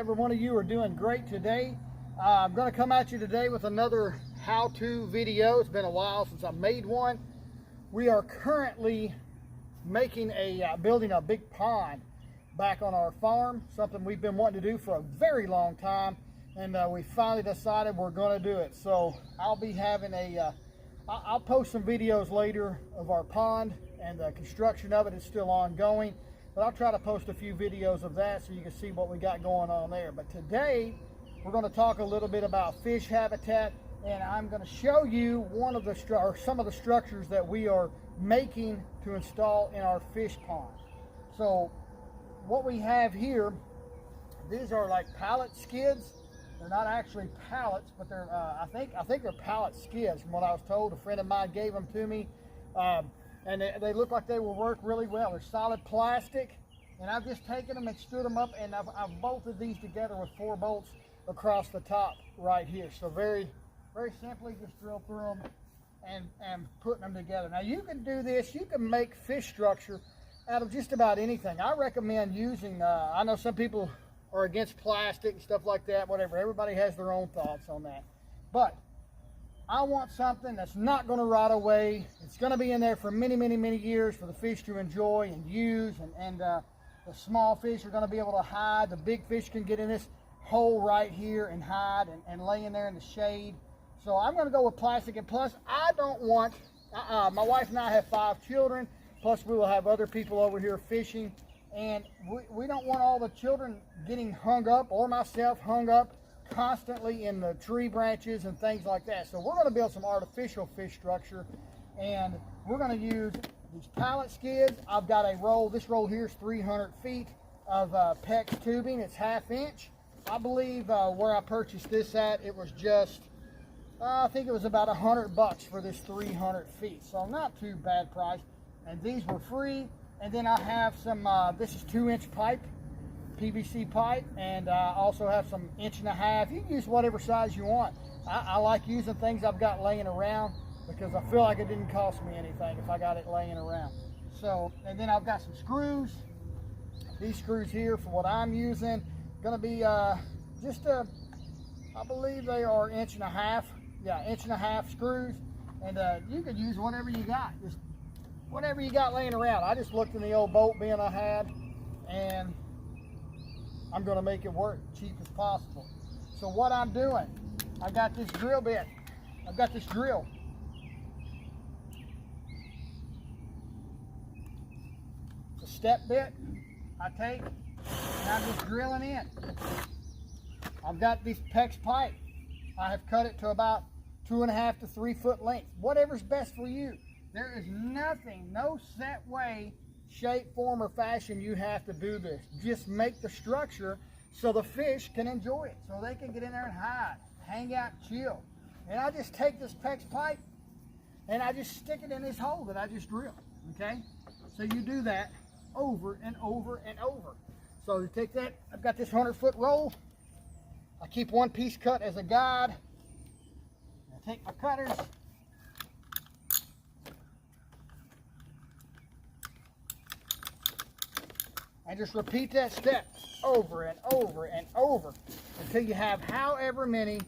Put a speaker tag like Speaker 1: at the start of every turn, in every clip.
Speaker 1: every one of you are doing great today. I'm going to come at you today with another how-to video. It's been a while since I made one. We are currently making building a big pond back on our farm, something we've been wanting to do for a very long time, and we finally decided we're going to do it. So I'll be having I'll post some videos later of our pond, and the construction of it is still ongoing. But I'll try to post a few videos of that so you can see what we got going on there. But today, we're going to talk a little bit about fish habitat, and I'm going to show you some of the structures that we are making to install in our fish pond. So, what we have here, these are like pallet skids. They're not actually pallets, but they're I think they're pallet skids from what I was told. A friend of mine gave them to me. And they look like they will work really well. They're solid plastic, and I've just taken them and stood them up, and I've bolted these together with 4 bolts across the top right here. So very, very simply, just drill through them and putting them together. Now you can do this. You can make fish structure out of just about anything. I recommend using. I know some people are against plastic and stuff like that. Whatever. Everybody has their own thoughts on that, but I want something that's not going to rot away. It's going to be in there for many, many, many years for the fish to enjoy and use, and the small fish are going to be able to hide. The big fish can get in this hole right here and hide and lay in there in the shade. So I'm going to go with plastic, and plus I don't want, my wife and I have 5 children, plus we will have other people over here fishing, and we don't want all the children getting hung up, or myself hung up, constantly in the tree branches and things like that. So we're going to build some artificial fish structure, and we're going to use these pallet skids. I've got a roll. This roll here is 300 feet of PEX tubing. It's 1/2 inch. I believe where I purchased this at, it was just I think it was about $100 for this 300 feet. So not too bad price. And these were free. And then I have some this is 2-inch pipe, PVC pipe, and I also have some 1.5 inch. You can use whatever size you want. I like using things I've got laying around because I feel like it didn't cost me anything if I got it laying around. So, and then I've got some screws. These screws here for what I'm using, gonna be I believe they are 1.5 inch. Yeah, 1.5 inch screws. And you could use whatever you got, just whatever you got laying around. I just looked in the old bolt bin I had, and I'm going to make it work cheap as possible. So what I'm doing, I got this drill bit. I've got this drill. It's a step bit I take, and I'm just drilling in. I've got this PEX pipe. I have cut it to about 2.5 to 3 foot length. Whatever's best for you. There is nothing, no set way, shape, form, or fashion you have to do this. Just make the structure so the fish can enjoy it, so they can get in there and hide, hang out, chill. And I just take this PEX pipe and I just stick it in this hole that I just drilled. Okay, so you do that over and over and over. So you take that, I've got this 100-foot roll. I keep one piece cut as a guide. I take my cutters. And just repeat that step over and over and over until you have however many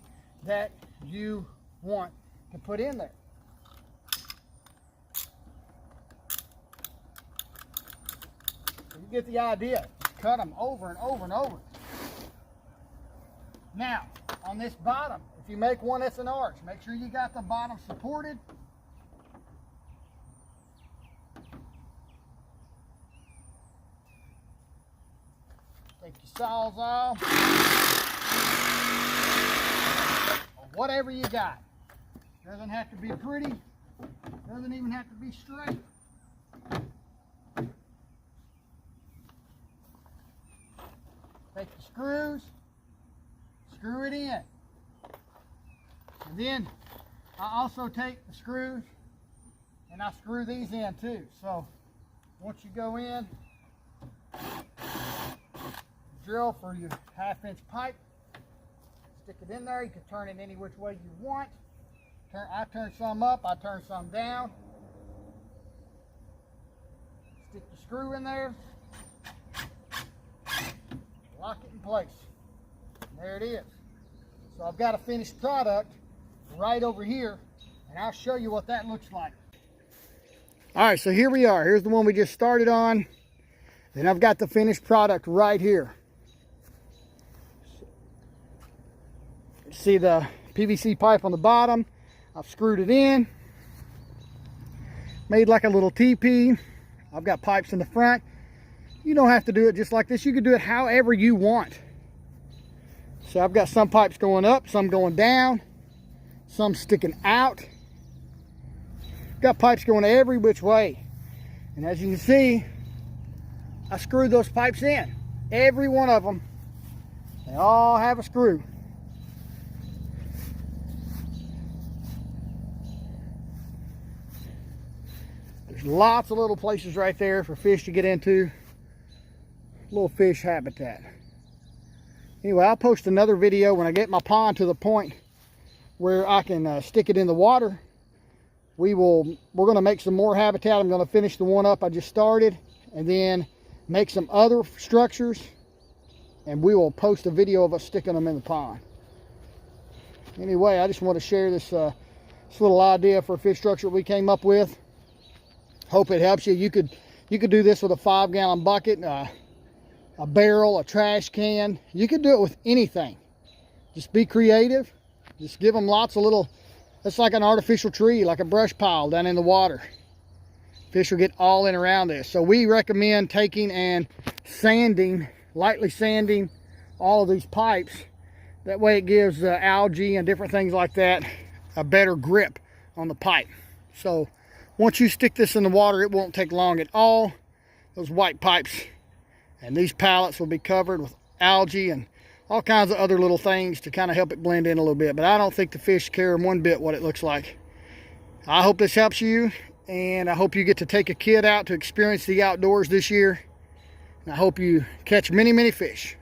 Speaker 1: that you want to put in there. So you get the idea. Just cut them over and over and over. Now, on this bottom, if you make one that's an arch, make sure you got the bottom supported. Take your Sawzall, or whatever you got. Doesn't have to be pretty, doesn't even have to be straight. Take the screws, screw it in. And then I also take the screws and I screw these in too. So once you go in, drill for your 1/2 inch pipe, stick it in there. You can turn it any which way you want. I turn some up, I turn some down. Stick the screw in there, lock it in place. There it is. So I've got a finished product right over here, and I'll show you what that looks like. All right, so here we are. Here's the one we just started on. Then I've got the finished product right here. See the PVC pipe on the bottom. I've screwed it in. Made like a little teepee. I've got pipes in the front. You don't have to do it just like this. You can do it however you want. So I've got some pipes going up, some going down, some sticking out. Got pipes going every which way. And as you can see, I screwed those pipes in. Every one of them. They all have a screw. There's lots of little places right there for fish to get into. Little fish habitat. Anyway, I'll post another video when I get my pond to the point where I can stick it in the water. We're going to make some more habitat. I'm going to finish the one up I just started and then make some other structures, and we will post a video of us sticking them in the pond. Anyway, I just want to share this little idea for a fish structure we came up with. Hope it helps you. You could do this with a 5-gallon bucket, a barrel, a trash can. You could do it with anything. Just be creative. Just give them lots of little, it's like an artificial tree, like a brush pile down in the water. Fish will get all in around this. So we recommend taking and sanding, lightly sanding all of these pipes. That way it gives algae and different things like that a better grip on the pipe. So once you stick this in the water, it won't take long at all. Those white pipes and these pallets will be covered with algae and all kinds of other little things to kind of help it blend in a little bit. But I don't think the fish care one bit what it looks like. I hope this helps you, and I hope you get to take a kid out to experience the outdoors this year. And I hope you catch many, many fish.